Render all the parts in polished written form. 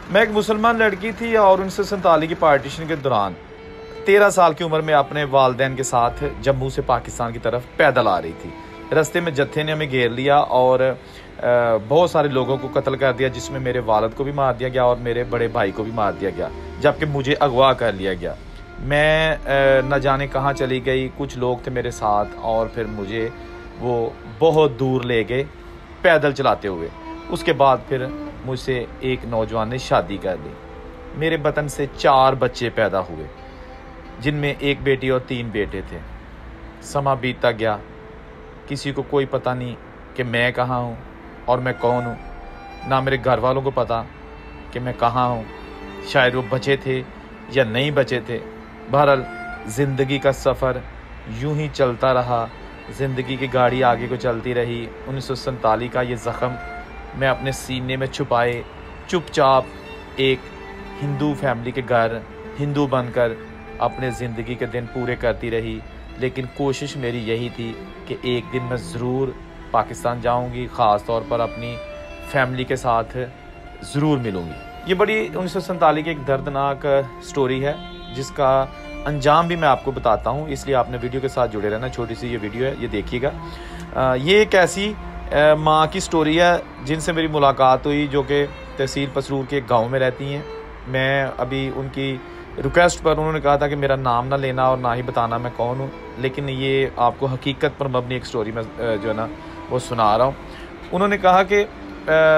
मैं एक मुसलमान लड़की थी और 1947 की पार्टीशन के दौरान 13 साल की उम्र में अपने वालदैन के साथ जम्मू से पाकिस्तान की तरफ पैदल आ रही थी। रास्ते में जत्थे ने हमें घेर लिया और बहुत सारे लोगों को कत्ल कर दिया, जिसमें मेरे वालिद को भी मार दिया गया और मेरे बड़े भाई को भी मार दिया गया, जबकि मुझे अगवा कर लिया गया। मैं न जाने कहाँ चली गई, कुछ लोग थे मेरे साथ और फिर मुझे वो बहुत दूर ले गए पैदल चलाते हुए। उसके बाद फिर मुझसे एक नौजवान ने शादी कर ली। मेरे वतन से 4 बच्चे पैदा हुए, जिनमें 1 बेटी और 3 बेटे थे। समा बीतता गया, किसी को कोई पता नहीं कि मैं कहाँ हूँ और मैं कौन हूँ, ना मेरे घर वालों को पता कि मैं कहाँ हूँ। शायद वो बचे थे या नहीं बचे थे। बहरहाल ज़िंदगी का सफ़र यूं ही चलता रहा, ज़िंदगी की गाड़ी आगे को चलती रही। 1947 का ये ज़ख़म मैं अपने सीने में छुपाए चुपचाप एक हिंदू फैमिली के घर हिंदू बनकर अपने ज़िंदगी के दिन पूरे करती रही। लेकिन कोशिश मेरी यही थी कि एक दिन मैं ज़रूर पाकिस्तान जाऊंगी, ख़ास तौर पर अपनी फैमिली के साथ ज़रूर मिलूंगी। ये बड़ी 1947 की एक दर्दनाक स्टोरी है, जिसका अंजाम भी मैं आपको बताता हूँ, इसलिए आपने वीडियो के साथ जुड़े रहना। छोटी सी ये वीडियो है, ये देखिएगा। ये एक ऐसी माँ की स्टोरी है जिनसे मेरी मुलाकात हुई, जो कि तहसील पसरूर के एक गाँव में रहती हैं। मैं अभी उनकी रिक्वेस्ट पर, उन्होंने कहा था कि मेरा नाम ना लेना और ना ही बताना मैं कौन हूँ, लेकिन ये आपको हकीकत पर मबनी एक स्टोरी में जो है ना वो सुना रहा हूँ। उन्होंने कहा कि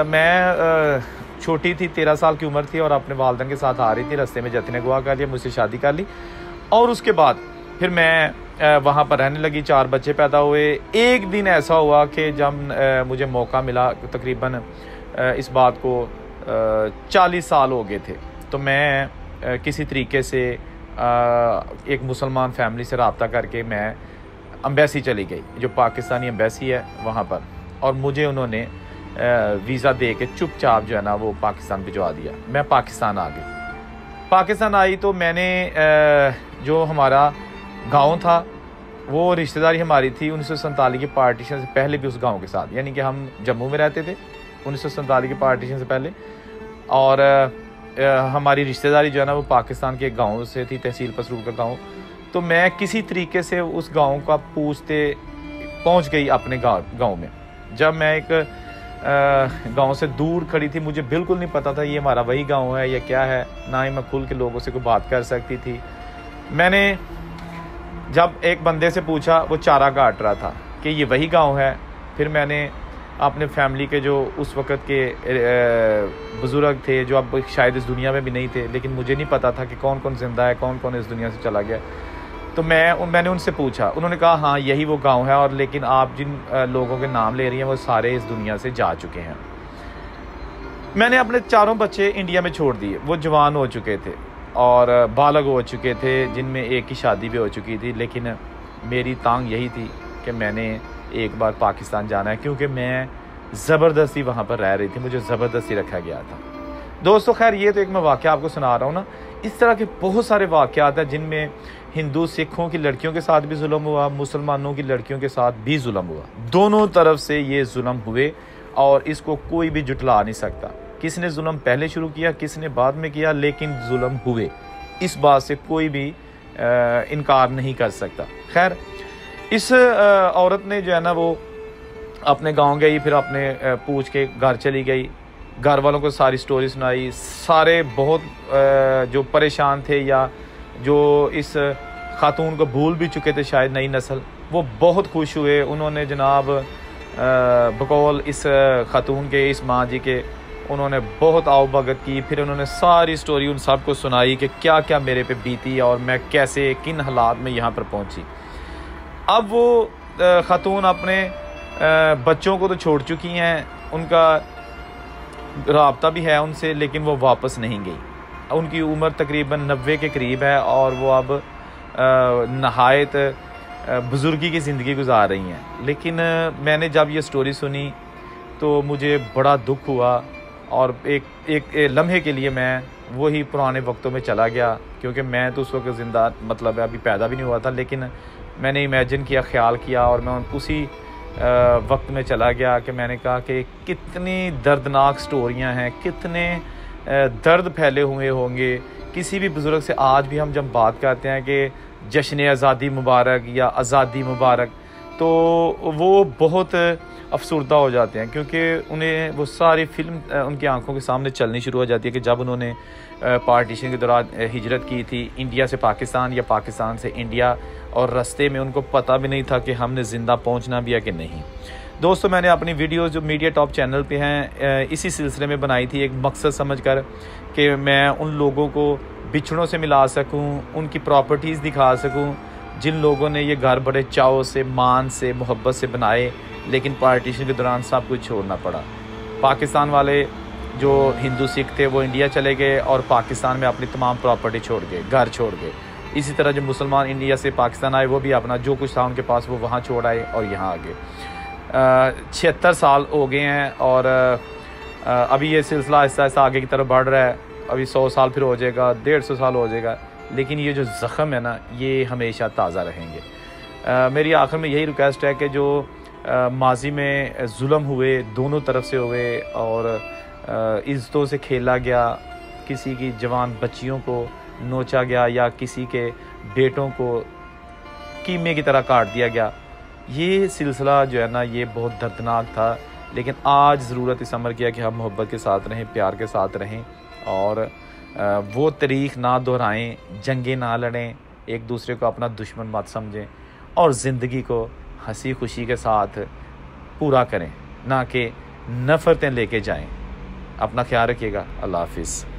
मैं छोटी थी, 13 साल की उम्र थी और अपने वालिदैन के साथ आ रही थी। रास्ते में जत्थे ने अगवा कर लिया, मुझसे शादी कर ली और उसके बाद फिर मैं वहाँ पर रहने लगी। 4 बच्चे पैदा हुए। एक दिन ऐसा हुआ कि जब मुझे मौका मिला, तकरीबन इस बात को 40 साल हो गए थे, तो मैं किसी तरीके से एक मुसलमान फैमिली से रब्ता करके मैं एम्बेसी चली गई, जो पाकिस्तानी एम्बेसी है वहाँ पर, और मुझे उन्होंने वीज़ा दे के चुपचाप जो है ना वो पाकिस्तान भिजवा दिया। मैं पाकिस्तान आ गई। पाकिस्तान आई तो मैंने जो हमारा गांव था वो रिश्तेदारी हमारी थी 1947 की पार्टीशन से पहले भी उस गांव के साथ, यानी कि हम जम्मू में रहते थे 1947 की पार्टीशन से पहले, और हमारी रिश्तेदारी जो है ना वो पाकिस्तान के गांव से थी, तहसील पसरूर का गांव। तो मैं किसी तरीके से उस गांव का पूछते पहुंच गई अपने गांव में। जब मैं एक गांव से दूर खड़ी थी, मुझे बिल्कुल नहीं पता था ये हमारा वही गांव है या क्या है, ना ही मैं खुल के लोगों से कोई बात कर सकती थी। मैंने जब एक बंदे से पूछा, वो चारा काट रहा था, कि ये वही गांव है। फिर मैंने अपने फैमिली के जो उस वक़्त के बुज़ुर्ग थे, जो अब शायद इस दुनिया में भी नहीं थे, लेकिन मुझे नहीं पता था कि कौन कौन ज़िंदा है, कौन कौन इस दुनिया से चला गया। तो मैंने उनसे पूछा, उन्होंने कहा हाँ यही वो गांव है, और लेकिन आप जिन लोगों के नाम ले रही हैं वो सारे इस दुनिया से जा चुके हैं। मैंने अपने 4 बच्चे इंडिया में छोड़ दिए। वो जवान हो चुके थे और बालग हो चुके थे, जिनमें एक की शादी भी हो चुकी थी। लेकिन मेरी तांग यही थी कि मैंने एक बार पाकिस्तान जाना है, क्योंकि मैं ज़बरदस्ती वहाँ पर रह रही थी, मुझे ज़बरदस्ती रखा गया था। दोस्तों खैर, ये तो एक मैं वाक़या आपको सुना रहा हूँ ना। इस तरह के बहुत सारे वाक़यात हैं जिनमें हिंदू सिखों की लड़कियों के साथ भी जुल्म हुआ, मुसलमानों की लड़कियों के साथ भी जुल्म हुआ। दोनों तरफ से ये जुल्म हुए और इसको कोई भी जुटला नहीं सकता। किसने जुल्म पहले शुरू किया, किसने बाद में किया, लेकिन जुल्म हुए, इस बात से कोई भी इनकार नहीं कर सकता। खैर, इस औरत ने जो है ना वो अपने गांव गई, फिर अपने पूछ के घर चली गई, घर वालों को सारी स्टोरी सुनाई। सारे बहुत जो परेशान थे या जो इस खातून को भूल भी चुके थे शायद नई नस्ल, वो बहुत खुश हुए। उन्होंने जनाब बकौल इस खातून के, इस माँ जी के, उन्होंने बहुत आओ भगत की। फिर उन्होंने सारी स्टोरी उन सबको सुनाई कि क्या क्या मेरे पे बीती और मैं कैसे किन हालात में यहाँ पर पहुँची। अब वो खातून अपने बच्चों को तो छोड़ चुकी हैं, उनका राब्ता भी है उनसे, लेकिन वो वापस नहीं गई। उनकी उम्र तकरीबन 90 के करीब है और वो अब नहायत बुज़ुर्गी की ज़िंदगी गुजार रही हैं। लेकिन मैंने जब ये स्टोरी सुनी तो मुझे बड़ा दुख हुआ और एक लम्हे के लिए मैं वही पुराने वक्तों में चला गया, क्योंकि मैं तो उस वक्त ज़िंदा मतलब अभी पैदा भी नहीं हुआ था, लेकिन मैंने इमेजिन किया, ख्याल किया और मैं उसी वक्त में चला गया कि मैंने कहा कि कितनी दर्दनाक स्टोरियां हैं, कितने दर्द फैले हुए होंगे। किसी भी बुज़ुर्ग से आज भी हम जब बात करते हैं कि जश्न आज़ादी मुबारक या आज़ादी मुबारक, तो वो बहुत अफसरदा हो जाते हैं, क्योंकि उन्हें वो सारी फिल्म उनकी आंखों के सामने चलनी शुरू हो जाती है कि जब उन्होंने पार्टीशन के दौरान हिजरत की थी इंडिया से पाकिस्तान या पाकिस्तान से इंडिया, और रास्ते में उनको पता भी नहीं था कि हमने ज़िंदा पहुंचना भी है कि नहीं। दोस्तों, मैंने अपनी वीडियोस जो मीडिया टॉप चैनल पे हैं इसी सिलसिले में बनाई थी, एक मकसद समझकर कि मैं उन लोगों को बिछड़ों से मिला सकूं, उनकी प्रॉपर्टीज़ दिखा सकूं, जिन लोगों ने ये घर बड़े चाव से, मान से, मोहब्बत से बनाए, लेकिन पार्टीशन के दौरान सब कुछ छोड़ना पड़ा। पाकिस्तान वाले जो हिंदू सिख थे वो इंडिया चले गए और पाकिस्तान में अपनी तमाम प्रॉपर्टी छोड़ गए, घर छोड़ गए। इसी तरह जो मुसलमान इंडिया से पाकिस्तान आए वो भी अपना जो कुछ था उनके पास वो वहाँ छोड़ आए और यहाँ आ गए। 76 साल हो गए हैं और अभी ये सिलसिला आहिस्ता आहिस्ता आगे की तरफ बढ़ रहा है। अभी 100 साल फिर हो जाएगा, 150 साल हो जाएगा, लेकिन ये जो ज़ख़म है ना, ये हमेशा ताज़ा रहेंगे। मेरी आखिर में यही रिक्वेस्ट है कि जो माजी में जुल्म हुए, दोनों तरफ से हुए और इज़्ज़तों से खेला गया, किसी की जवान बच्चियों को नोचा गया या किसी के बेटों को कीमे की तरह काट दिया गया, ये सिलसिला जो है ना, ये बहुत दर्दनाक था। लेकिन आज ज़रूरत इस अमर किया कि हम मोहब्बत के साथ रहें, प्यार के साथ रहें और वो तारीख़ ना दोहराएं, जंगें ना लड़ें, एक दूसरे को अपना दुश्मन मत समझें और ज़िंदगी को हंसी खुशी के साथ पूरा करें, ना कि नफ़रतें लेके जाएं। अपना ख्याल रखिएगा। अल्लाह हाफिज़।